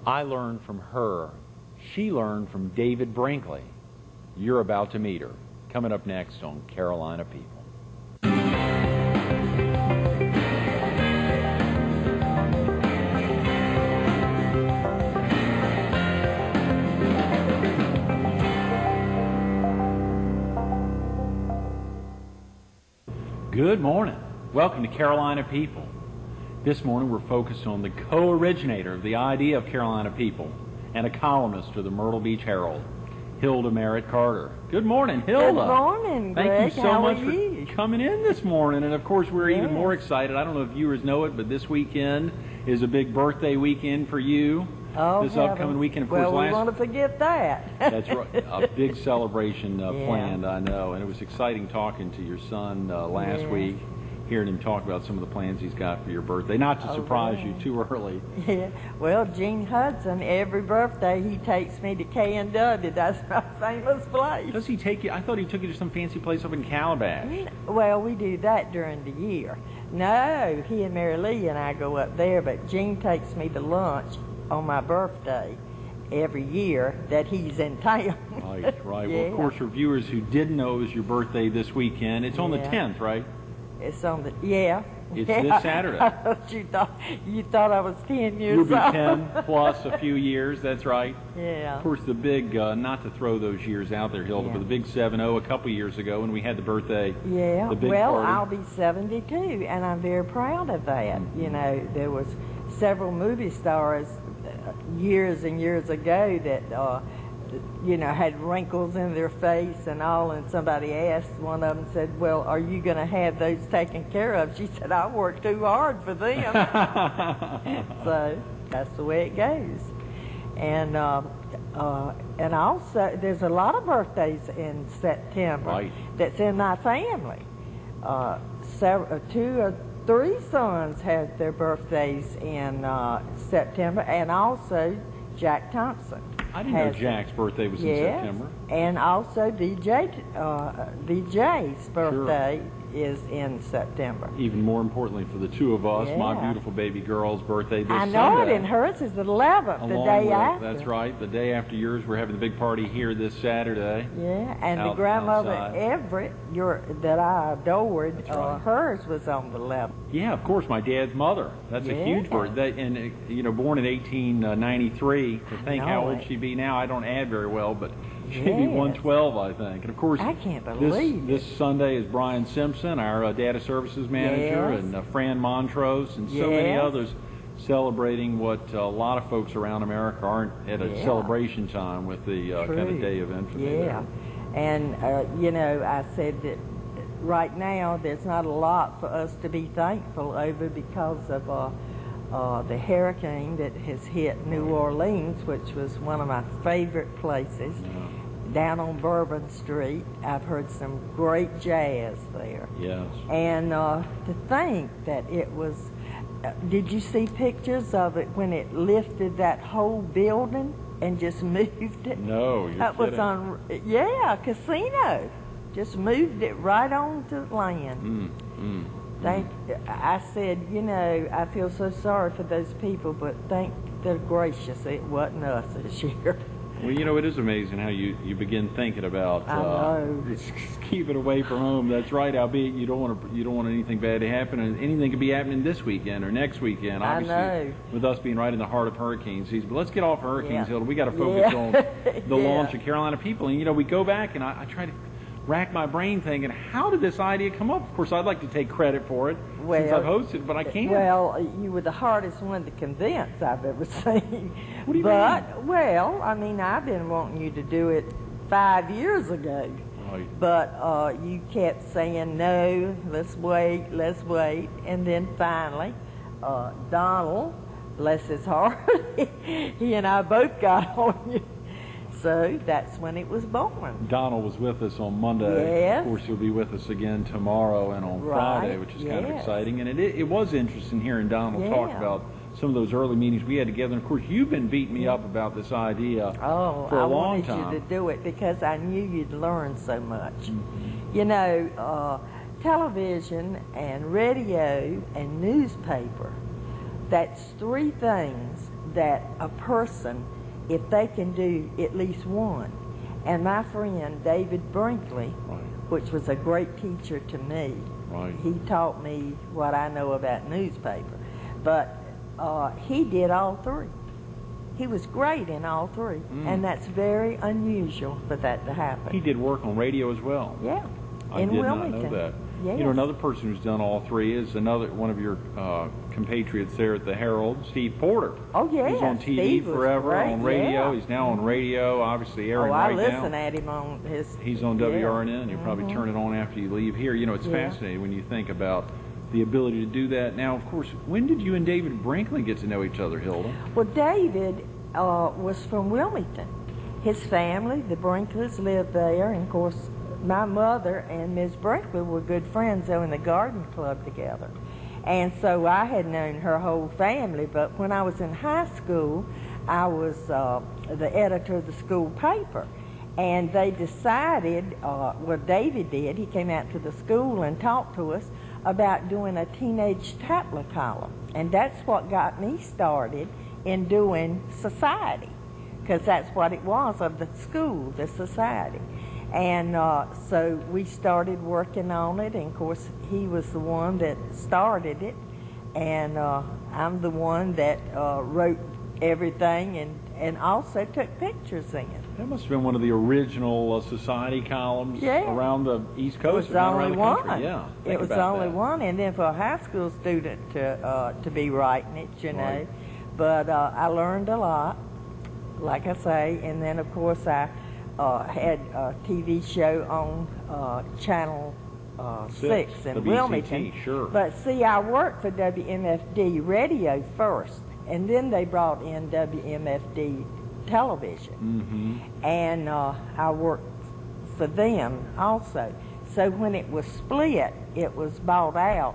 I learned from her. She learned from David Brinkley. You're about to meet her. Coming up next on Carolina People. Good morning. Welcome to Carolina People. This morning we're focused on the co-originator of the idea of Carolina People and a columnist for the Myrtle Beach Herald, Hilda Carter. Good morning, Hilda. Good morning, Greg. Thank you so much for coming in this morning. And of course, we're even more excited. I don't know if viewers know it, but this weekend is a big birthday weekend for you. Oh, this upcoming weekend, of course. Well, we want to forget that. That's right. A big celebration planned, I know. And it was exciting talking to your son last week, hearing him talk about some of the plans he's got for your birthday. Not to surprise you too early. Yeah. Well, Gene Hudson, every birthday he takes me to K&W. That's my famous place. Does he take you? I thought he took you to some fancy place up in Calabash. Well, we do that during the year. No, he and Mary Lee and I go up there, but Gene takes me to lunch on my birthday every year that he's in town. Right. Well, of course, for viewers who didn't know it was your birthday this weekend, it's on the 10th, right? It's on the, It's this Saturday. you thought I was 10 years old. You'll be 10 plus a few years, that's right. Yeah. Of course, the big, not to throw those years out there, Hilda, but the big 7-0 a couple years ago when we had the birthday. Yeah, the big well, party. I'll be 72, and I'm very proud of that. You know, there was several movie stars years and years ago that, you know, had wrinkles in their face and all, and somebody asked one of them, said, well, are you going to have those taken care of? She said, I work too hard for them. So that's the way it goes. And also, there's a lot of birthdays in September that's in my family. 2 or 3 sons had their birthdays in September, and also Jack Thompson. I didn't know Jack's birthday was in September. And also DJ's birthday is in September. Even more importantly for the two of us, my beautiful baby girl's birthday this Sunday. I know it, and hers is the 11th, the day after. That's right, the day after yours. We're having a big party here this Saturday. Yeah, and the grandmother Everett, that I adored, hers was on the 11th. Yeah, of course, my dad's mother. That's a huge birthday, and you know, born in 1893. To think how old she'd be now, I don't add very well, but she'd be 112, I think. And of course, I can't believe this Sunday is Brian Simpson, our data services manager, and Fran Montrose, and so many others celebrating what a lot of folks around America aren't at a celebration time with the kind of Day of Infamy. Yeah, and you know, I said that right now there's not a lot for us to be thankful over because of the hurricane that has hit New Orleans, which was one of my favorite places. Down on Bourbon Street, I've heard some great jazz there. Yes. And to think that it was, did you see pictures of it when it lifted that whole building and just moved it? No, you're that kidding. Was on, casino. Just moved it right onto land. I said, you know, I feel so sorry for those people, but thank the gracious it wasn't us this year. Well, you know, it is amazing how you begin thinking about keep it away from home. That's right. Albeit you don't want anything bad to happen, and anything could be happening this weekend or next weekend. Obviously, with us being right in the heart of hurricane season. But let's get off hurricanes, Hilda. We got to focus on the launch of Carolina People, and you know, we go back and I try to rack my brain thinking, how did this idea come up? Of course, I'd like to take credit for it since I've hosted, but I can't. Well, you were the hardest one to convince I've ever seen. What do you mean? Well, I mean, I've been wanting you to do it 5 years ago. Right. But you kept saying, no, let's wait. And then finally, Donald, bless his heart, he and I both got on you. So that's when it was born. Donald was with us on Monday. Yes. Of course, he'll be with us again tomorrow and on Friday, which is kind of exciting. And it was interesting hearing Donald talk about some of those early meetings we had together. And, of course, you've been beating me up about this idea for a long time. I wanted you to do it because I knew you'd learn so much. You know, television and radio and newspaper, that's 3 things that a person, if they can do at least one, and my friend David Brinkley, right, which was a great teacher to me, right, he taught me what I know about newspaper, but he did all three. He was great in all three, and that's very unusual for that to happen. He did work on radio as well. Yeah, I in did Wilmington. not know that. Yes. You know, another person who's done all three is one of your compatriots there at the Herald, Steve Porter. Oh, yeah. He's on TV Steve was forever, great, on radio. yeah. He's now on radio, obviously airing right now. I listen at him on his... He's on WRNN. You'll probably turn it on after you leave here. You know, it's fascinating when you think about the ability to do that. Now, of course, when did you and David Brinkley get to know each other, Hilda? Well, David was from Wilmington. His family, the Brinkleys, lived there, and of course, my mother and Ms. Brinkley were good friends. They were in the garden club together. And so I had known her whole family, but when I was in high school, I was the editor of the school paper. And they decided, well, David did, he came out to the school and talked to us about doing a teenage Tatler column. And that's what got me started in doing society, because that's what it was of the school, the society. And so we started working on it, and of course he was the one that started it, and I'm the one that wrote everything and also took pictures in it. That must have been one of the original society columns around the East Coast, it was the only around the one. country. Yeah, it was the only one, and then for a high school student to be writing it, you know. Right. But I learned a lot, like I say, and then of course I had a TV show on Channel 6 in WCT, Wilmington. Sure. But see, I worked for WMFD radio first, and then they brought in WMFD television. And I worked for them also. So when it was split, it was bought out,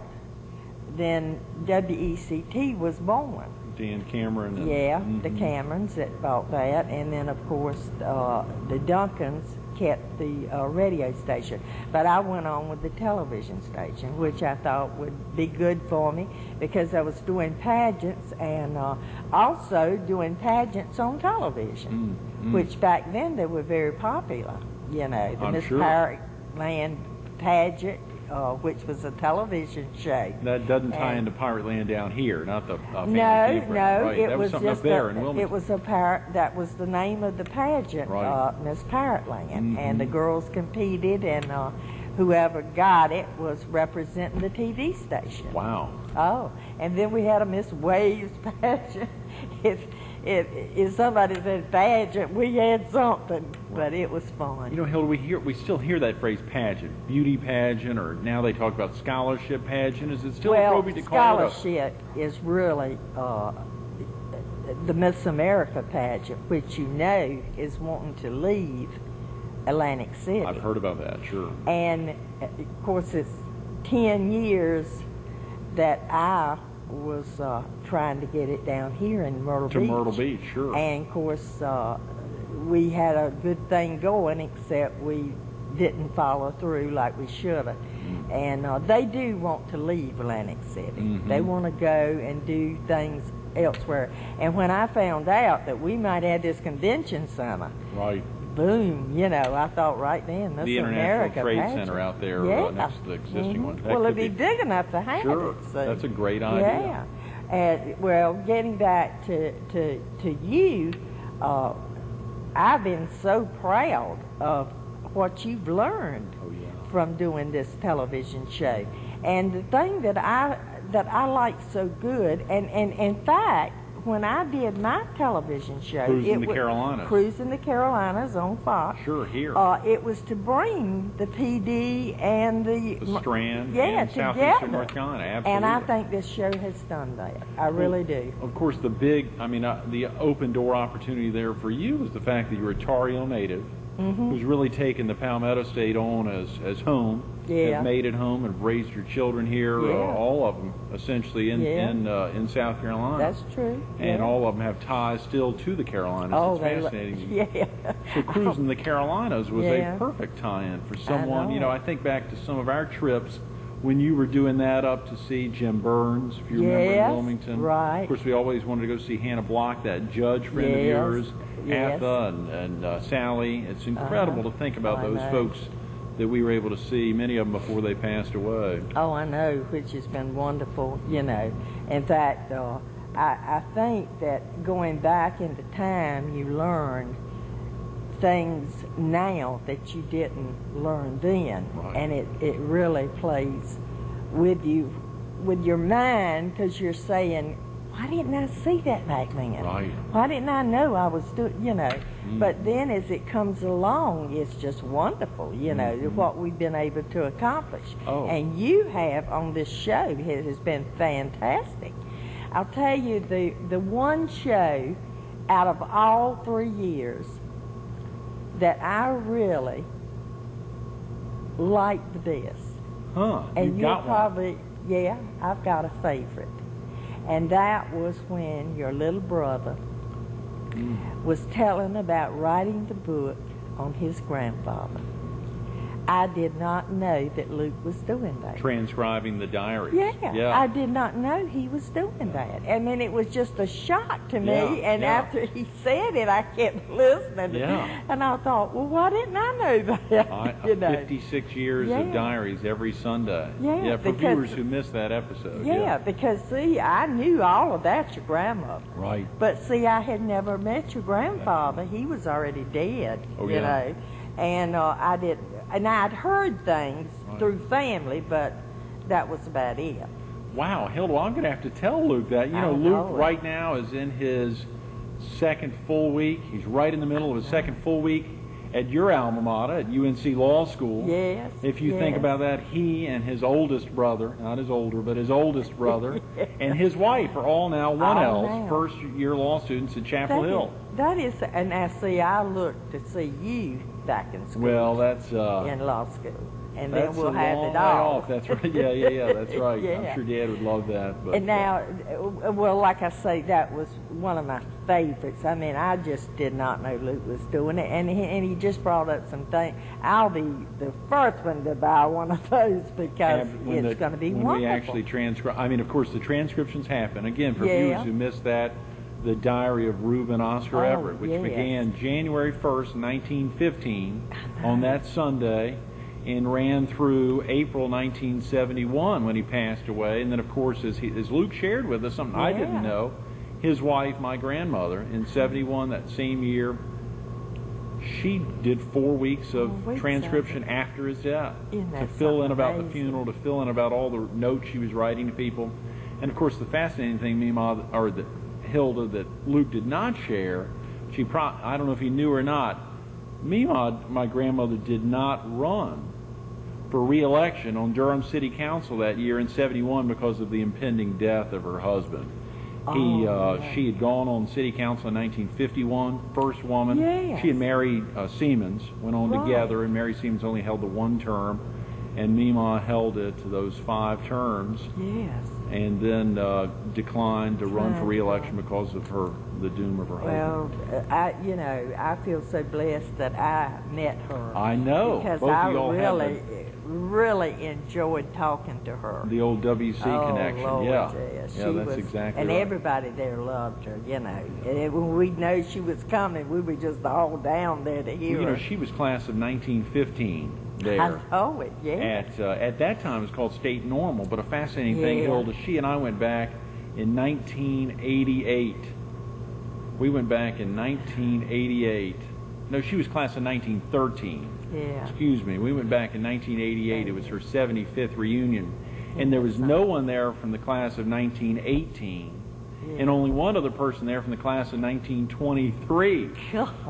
then WECT was born. Dan Cameron. And, the Camerons that bought that, and then of course the Duncans kept the radio station. But I went on with the television station, which I thought would be good for me because I was doing pageants and also doing pageants on television, which back then they were very popular. You know, the Miss Pirate pageant, which was a television show. That doesn't tie into Pirate Land down here, not the family No, right. it that was something just up there in Wilmington. it was a pirate. That was the name of the pageant, Miss Pirate Land, and the girls competed, and whoever got it was representing the TV station. Wow. Oh, and then we had a Miss Waves pageant. If somebody said pageant, we had something, but it was fun. You know, Hilda, we still hear that phrase pageant, beauty pageant, or now they talk about scholarship pageant. Is it still appropriate to call it scholarship is really the Miss America pageant, which you know is wanting to leave Atlantic City. I've heard about that, sure. And of course, it's 10 years that I was trying to get it down here in Myrtle Beach. To Myrtle Beach, sure. And of course, we had a good thing going, except we didn't follow through like we should have. And they do want to leave Atlantic City. They want to go and do things elsewhere. And when I found out that we might have this convention center, right, boom, you know, I thought right then, that's the America International Trade pageant. Center out there next to the existing one. Well, it'd be big enough to have it. So. That's a great idea. Yeah. And, well, getting back to you, I've been so proud of what you've learned from doing this television show. And the thing that I like so good, and in fact, when I did my television show, Cruising the Carolinas. Cruising the Carolinas on Fox. Sure, here. It was to bring the PD and the Strand and Southeastern North Carolina, absolutely. And I think this show has done that. I really do. Of course, the open door opportunity there for you was the fact that you're a Tar Heel native who's really taken the Palmetto State on as home. Have made it home and raised your children here, all of them essentially in South Carolina. That's true. And all of them have ties still to the Carolinas. It's fascinating. So Cruising the Carolinas was a perfect tie-in for someone. You know, I think back to some of our trips when you were doing that up to see Jim Burns, if you remember, in Wilmington. Right. Of course, we always wanted to go see Hannah Block, that judge friend of yours, Atha and Sally. It's incredible to think about those folks that we were able to see, many of them before they passed away. Oh, I know, which has been wonderful, you know. In fact, I think that going back into time, you learn things now that you didn't learn then. Right. And it really plays with you, with your mind, because you're saying, why didn't I see that back then? Right. Why didn't I know I was doing, you know? But then as it comes along, it's just wonderful, you know, what we've been able to accomplish. Oh. And you have on this show, it has been fantastic. I'll tell you, the one show out of all 3 years that I really liked the best. Huh, And you got probably, yeah, I've got a favorite. And that was when your little brother was telling about writing the book on his grandfather. I did not know that Luke was doing that. Transcribing the diary. Yeah, I did not know he was doing that. I mean, it was just a shock to me. And after he said it, I kept listening. And I thought, well, why didn't I know that? You know? 56 years of diaries every Sunday. For because, viewers who missed that episode. Because, see, I knew all about your grandmother. Right. But, see, I had never met your grandfather. He was already dead, you know. And I did, and I'd heard things through family, but that was about it. Wow, Hilda, I'm going to have to tell Luke that. You know, Luke right now is in his second full week. He's right in the middle of his second full week at your alma mater, at UNC Law School. If you think about that, he and his oldest brother, not his older, but his oldest brother, and his wife are all now 1Ls, first-year law students at Chapel Hill. That is, and now, see, I look to see you back in school. Well, that's in law school, and then we'll have it all. all. That's right. That's right. I'm sure Dad would love that. But, and now, well, like I say, that was one of my favorites. I mean, I just did not know Luke was doing it, and he just brought up some things. I'll be the first one to buy one of those because it's going to be wonderful. When we actually transcribe, I mean, of course, the transcriptions happen. Again, for viewers who missed that, the Diary of Reuben Oscar Everett, which began January 1st, 1915, on that Sunday, and ran through April 1971 when he passed away. And then, of course, as Luke shared with us, something I didn't know, his wife, my grandmother, in 71, that same year, she did 4 weeks of transcription after his death to fill in about the funeral, to fill in about all the notes she was writing to people. And, of course, the fascinating thing, Hilda, that Luke did not share, I don't know if he knew or not, Mima, my grandmother, did not run for re-election on Durham City Council that year in 71 because of the impending death of her husband. She had gone on City Council in 1951, first woman. She had married Siemens, went on together, and Mary Siemens only held the one term, and Mima held it to those 5 terms. And then declined to run for re-election because of the doom of her husband. Well, I feel so blessed that I met her. I know. Because I really enjoyed talking to her. The old WC connection. Lord, that's exactly and right. everybody there loved her, you know. And when we know she was coming, we were just all down there to hear her. You know, she was class of 1915. There. I know it, At that time, it was called State Normal, but a fascinating thing, Hilda, she and I went back in 1988. We went back in 1988. No, she was class of 1913. Excuse me. We went back in 1988. It was her 75th reunion. And there was no one there from the class of 1918. And only one other person there from the class of 1923.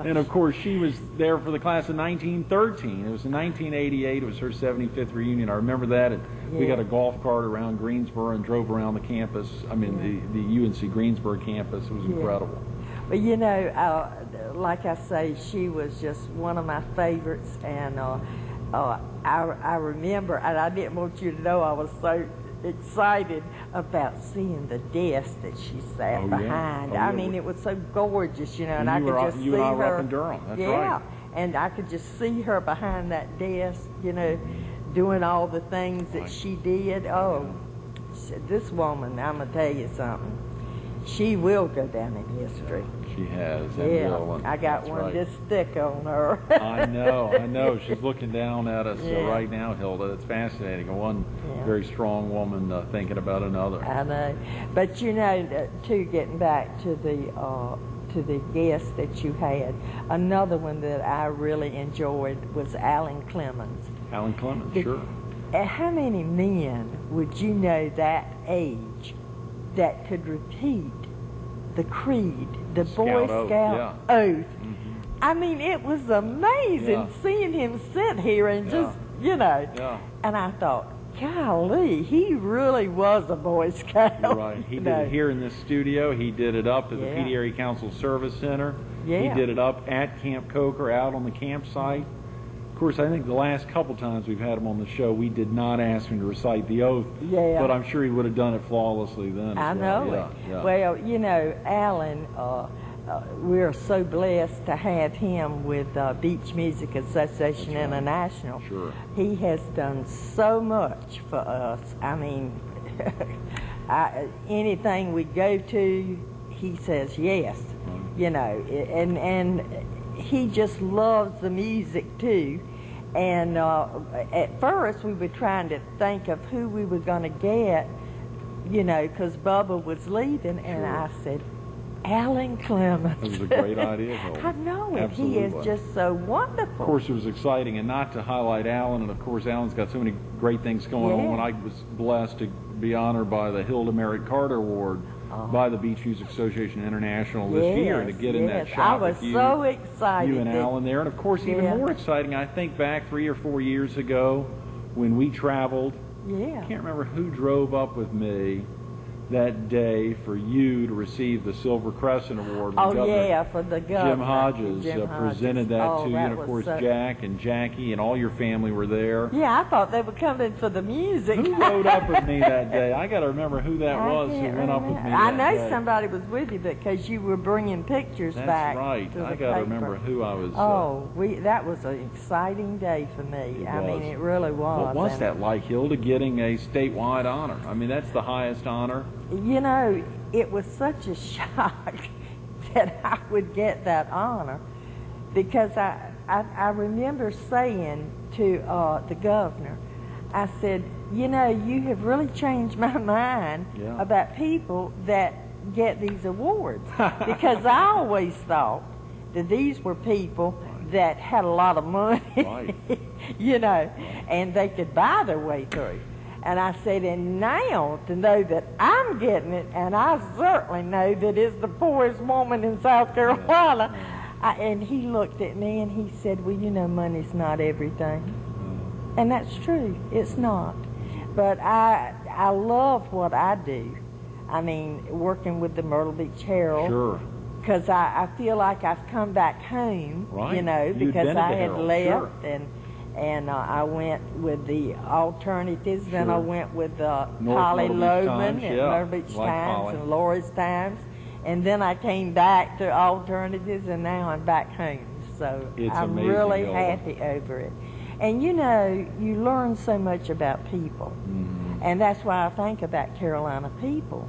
And, of course, she was there for the class of 1913. It was in 1988. It was her 75th reunion. I remember that. And we got a golf cart around Greensboro and drove around the campus. I mean, the UNC Greensboro campus. It was incredible. But, you know, like I say, she was just one of my favorites. And I remember, and I didn't want you to know I was so excited about seeing the desk that she sat behind. I mean, it was so gorgeous, you know, and I could just see her. You and I were up in Durham, that's right. And I could just see her behind that desk, you know, doing all the things that she did. Oh, this woman, I'm going to tell you something. She will go down in history. She has. Yeah, I got one this thick on her. I know. She's looking down at us right now, Hilda. It's fascinating. One very strong woman thinking about another. I know. But you know, too, getting back to the guest that you had, another one that I really enjoyed was Alan Clemens. Alan Clemens, sure. How many men would you know that age that could repeat the creed, the Boy Scout oath? I mean, it was amazing seeing him sit here and just, you know. Yeah. And I thought, golly, he really was a Boy Scout. Right. He did it here in this studio. He did it up at the Pete Erie Council Service Center. Yeah. He did it up at Camp Coker, out on the campsite. Of course, I think the last couple times we've had him on the show, we did not ask him to recite the oath. Yeah. But I'm sure he would have done it flawlessly then. I know it. Yeah. Well, you know, Alan, we're so blessed to have him with Beach Music Association International. Sure. He has done so much for us. I mean, anything we go to, he says yes. You know, and he just loves the music too. And at first we were trying to think of who we were going to get, you know, because Bubba was leaving, and I said, Alan Clemens. It was a great idea, Hilda. I know it. Absolutely. He is just so wonderful. Of course, it was exciting, and not to highlight Alan, and of course, Alan's got so many great things going on. When I was blessed to be honored by the Hilda Carter Award by the Beach Music Association International this year, to get in that shot with you. I was so excited. You and Alan there, and of course, even more exciting, I think back 3 or 4 years ago when we traveled. Yeah. I can't remember who drove up with me that day for you to receive the Silver Crescent Award. For the governor. Jim Hodges presented that to you, and of course Jack and Jackie and all your family were there. Yeah, I thought they were coming for the music. Who rode up with me that day? I got to remember who that was who went up with me I know somebody was with you because you were bringing pictures back. That's right. I got to remember who I was. That was an exciting day for me. I mean, it really was. What was that like, Hilda, getting a statewide honor? I mean, that's the highest honor. You know, it was such a shock that I would get that honor, because I remember saying to the governor, I said, you know, you have really changed my mind about people that get these awards, because I always thought that these were people that had a lot of money, you know, and they could buy their way through. And I said, and now to know that I'm getting it, and I certainly know that it's the poorest woman in South Carolina. And he looked at me and he said, well, you know, money's not everything. And that's true. It's not. But I love what I do. I mean, working with the Myrtle Beach Herald. Sure. Because I feel like I've come back home, you know, because I had left. And I went with the Alternatives, then I went with Polly Loman and Myrtle Beach Times and Laura's Times, and then I came back to Alternatives, and now I'm back home. So I'm really happy over it. And you know, you learn so much about people, and that's why I think about Carolina people.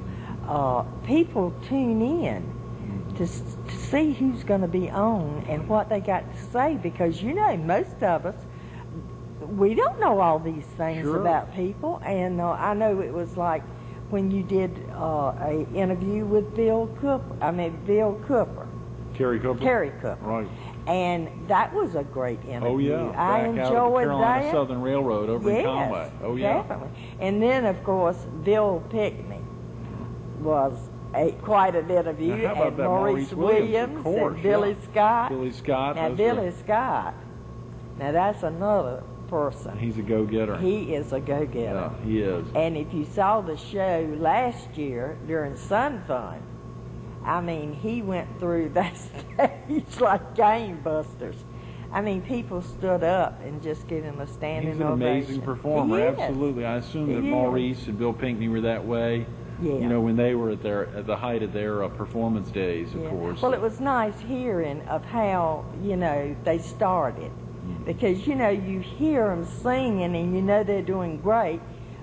People tune in to see who's going to be on and what they got to say, because you know, most of us, we don't know all these things about people. And I know it was like when you did a interview with Bill Cooper. Kerry Cooper. Right. And that was a great interview. Oh, yeah. I enjoyed out of the Carolina that. Southern Railroad over in Conway. Oh, yeah. Definitely. And then, of course, Bill Pickney was quite an interview. Now, how about and that Maurice Williams, of course, and Billy Scott. Billy Scott. Now, Billy Scott, now that's another person. He's a go-getter. He is a go-getter. Yeah, he is. And if you saw the show last year during Sun Fun, I mean, he went through that stage like gangbusters. I mean, people stood up and just gave him a standing ovation. He's an amazing performer, absolutely. I assume that Maurice and Bill Pinkney were that way. Yeah. You know, when they were at the height of their performance days, of course. Well, it was nice hearing of how, you know, they started. because, you know, you hear them singing and you know they're doing great,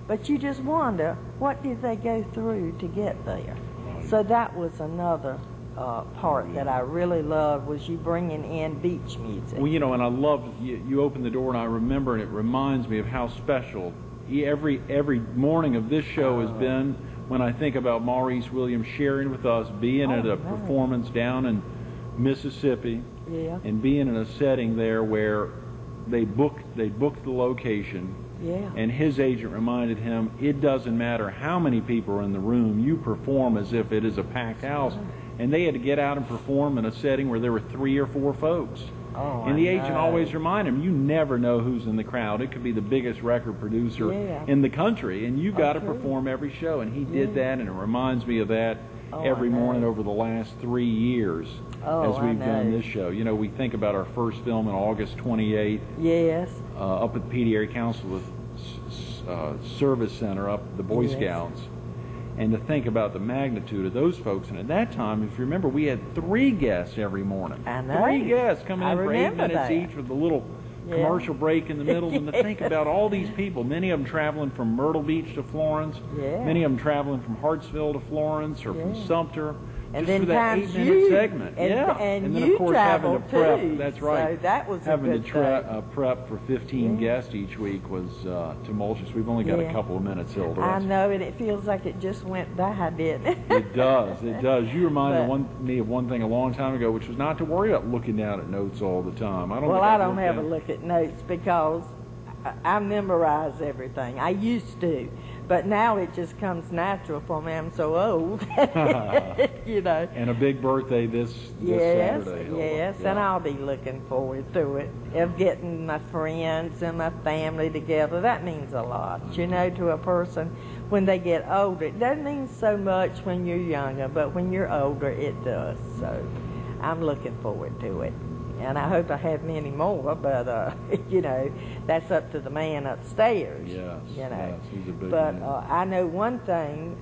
but you just wonder, what did they go through to get there? So that was another part that I really loved, was you bringing in beach music. Well, you know, and I love, you open the door and I remember, and it reminds me of how special every morning of this show has been, when I think about Maurice Williams sharing with us, being at a performance down in Mississippi, and being in a setting there where they booked the location, and his agent reminded him, it doesn't matter how many people are in the room, you perform as if it is a packed house. And they had to get out and perform in a setting where there were 3 or 4 folks. And the agent always reminded him, you never know who's in the crowd. It could be the biggest record producer in the country, and you got to perform every show. And he did that, and it reminds me of that every morning over the last 3 years as we've done this show. You know, we think about our first film on August 28th. Up at the PD Area Council Service Center up at the Boy Scouts. And to think about the magnitude of those folks. And at that time, if you remember, we had 3 guests every morning. 3 guests coming in for 8 minutes each with a little commercial break in the middle. And to think about all these people, many of them traveling from Myrtle Beach to Florence, many of them traveling from Hartsville to Florence or from Sumter. And just then for that 8-minute segment. And then, you of course, having to prep. too. That's right. So that was having a good to prep for 15 guests each week was tumultuous. We've only got a couple of minutes, Hilda. I know, and it feels like it just went by, didn't it? It does. It does. You reminded me of one thing a long time ago, which was not to worry about looking down at notes all the time. I don't ever look at notes because I memorize everything. I used to. But now it just comes natural for me. I'm so old, you know. And a big birthday this Saturday. Yes, and I'll be looking forward to it. Of getting my friends and my family together. That means a lot, you know, to a person when they get older. It doesn't mean so much when you're younger, but when you're older, it does. So I'm looking forward to it. And I hope I have many more, but, you know, that's up to the man upstairs. Yes, you know. yes, he's a big man. But I know one thing,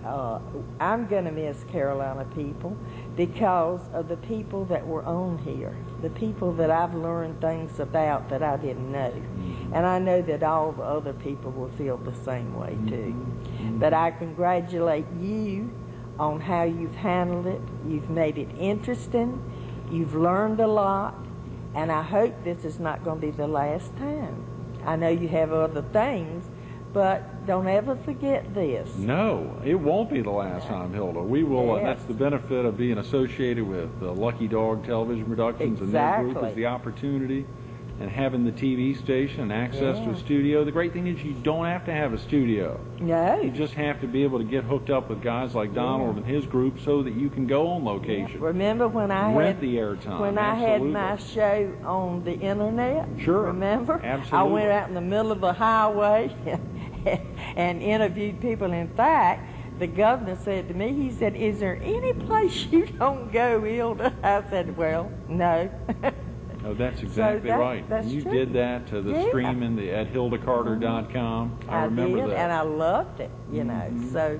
I'm going to miss Carolina people because of the people that were on here, the people that I've learned things about that I didn't know. And I know that all the other people will feel the same way, too. But I congratulate you on how you've handled it. You've made it interesting. You've learned a lot. And I hope this is not going to be the last time. I know you have other things, but don't ever forget this. No, it won't be the last time, Hilda. We will. That's the benefit of being associated with Lucky Dog Television Productions and their group, is the opportunity and having the TV station and access to a studio. The great thing is you don't have to have a studio. No. You just have to be able to get hooked up with guys like Donald and his group so that you can go on location. Remember when I rent the airtime? When I had my show on the internet? Sure. Remember? Absolutely. I went out in the middle of the highway and interviewed people. In fact, the governor said to me, he said, "Is there any place you don't go, Hilda?" I said, "Well, no." Oh, that's exactly right. You true. Did that to the streaming at HildaCarter.com. I remember that. And I loved it, you know. So,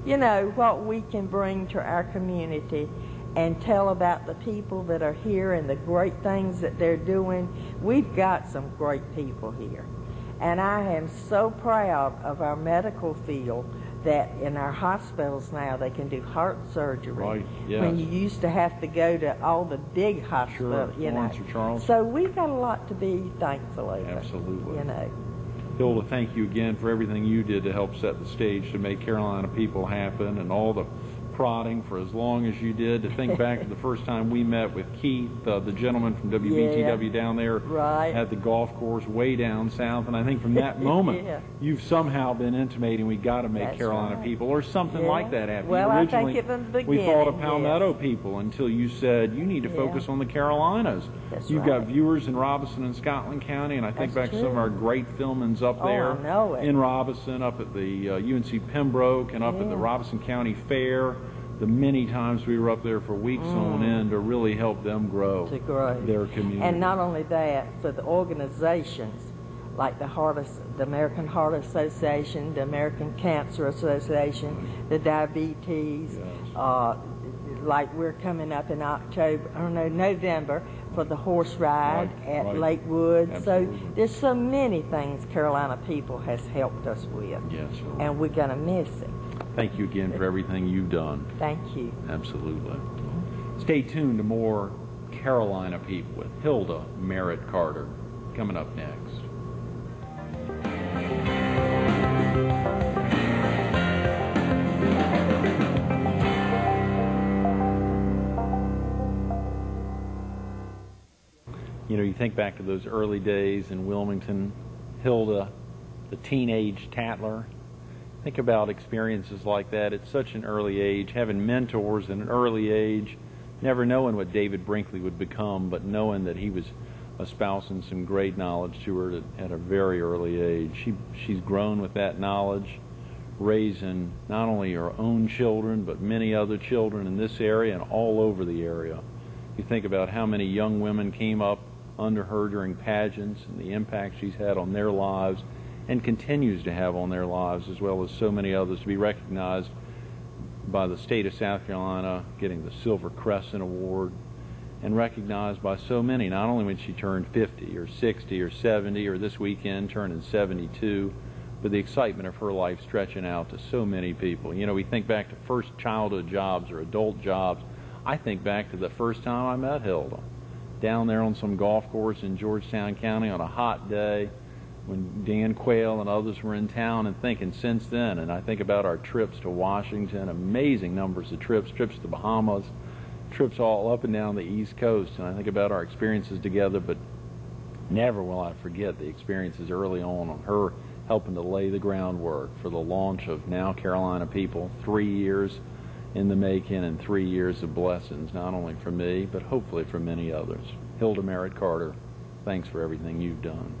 you know, what we can bring to our community and tell about the people that are here and the great things that they're doing. We've got some great people here. And I am so proud of our medical field that in our hospitals now they can do heart surgery. Right, yes. When you used to have to go to all the big hospitals, you know. Charles. So we've got a lot to be thankful over. Absolutely. You know. Hilda, thank you again for everything you did to help set the stage to make Carolina People happen, and all the prodding for as long as you did. To think back to the first time we met with Keith, the gentleman from WBTW down there at the golf course way down south, and I think from that moment you've somehow been intimating we got to make Carolina People or something like that happen. Well, originally, I think at the beginning, we thought of Palmetto People until you said you need to focus on the Carolinas. You've got viewers in Robeson and Scotland County, and I think back to some of our great filmings up there in Robeson, up at the UNC Pembroke, and up at the Robeson County Fair. The many times we were up there for weeks on end to really help them grow their community. And not only that, for the organizations like the American Heart Association, the American Cancer Association, the Diabetes, like we're coming up in November for the horse ride at Lakewood. Absolutely. So there's so many things Carolina people has helped us with. Yes. And we're going to miss it. Thank you again for everything you've done. Thank you. Absolutely. Stay tuned to more Carolina people with Hilda Carter coming up next. You know, you think back to those early days in Wilmington, Hilda, the teenage tattler. Think about experiences like that at such an early age, having mentors at an early age, never knowing what David Brinkley would become, but knowing that he was espousing some great knowledge to her at a very early age. She's grown with that knowledge, raising not only her own children, but many other children in this area and all over the area. You think about how many young women came up under her during pageants and the impact she's had on their lives and continues to have on their lives, as well as so many others, to be recognized by the state of South Carolina, getting the Silver Crescent Award, and recognized by so many, not only when she turned 50 or 60 or 70 or this weekend turning 72, but the excitement of her life stretching out to so many people. You know, we think back to first childhood jobs or adult jobs. I think back to the first time I met Hilda, down there on some golf course in Georgetown County on a hot day when Dan Quayle and others were in town, and thinking since then, and I think about our trips to Washington, amazing numbers of trips to the Bahamas, trips all up and down the East Coast, and I think about our experiences together, but never will I forget the experiences early on her helping to lay the groundwork for the launch of Now Carolina People, 3 years in the making and 3 years of blessings, not only for me, but hopefully for many others. Hilda Carter, thanks for everything you've done.